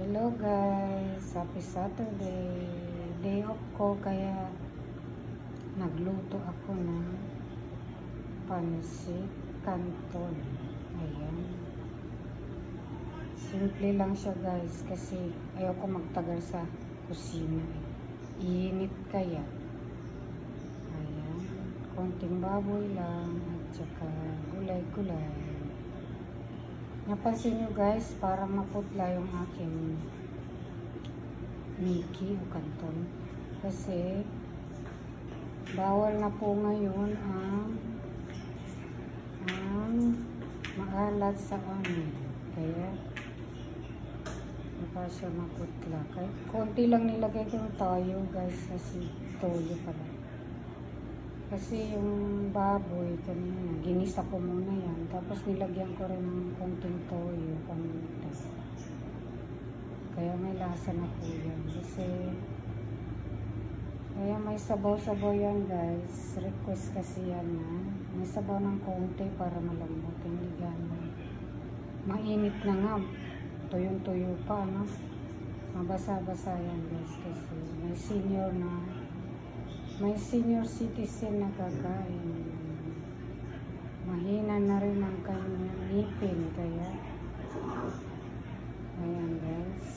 Hello guys, happy Saturday. Day off ko kaya nagluto ako ng pansit canton. Ayan. Simple lang siya guys kasi ayoko magtagal sa kusina. Iinit kaya. Ayan. Konting baboy lang at saka gulay-gulay. Napansin nyo guys, parang maputla yung aking Mickey o canton. Kasi bawal na po ngayon ang maalat sa amin. Kaya maka siya maputla. Kaya konti lang nilagay ko yung toyo guys, kasi toyo pala. Kasi yung baboy kanina, ginisa ko muna yan. Tapos nilagyan ko rin ng konting toyo paminta. Kaya may lasa na po yan. Kasi kaya may sabaw-sabaw yan guys. Request kasi yan na may sabaw ng konti para malambot. Hindi gano'n. Mainit na nga. Tuyong-tuyo pa, no? Mabasa-basa yan guys. Kasi may senior citizen na kakain. Mahina na rin ang kanyang ngipin. Kaya ayan guys,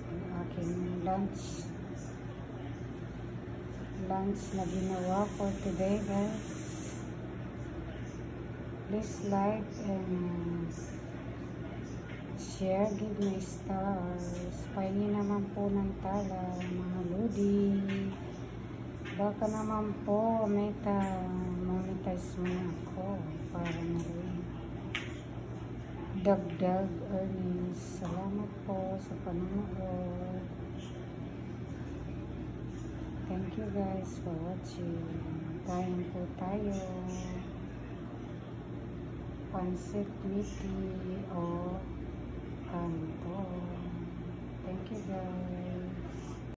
ang aking lunch na ginawa for today guys. Please like and share, give me stars. Pahingi naman po ng tala mga lodi. Baka naman po monetize mo na ako para na rin dagdag earnings. Salamat po sa panonood. Thank you guys for watching. Kain po tayo. Pansit Mickey o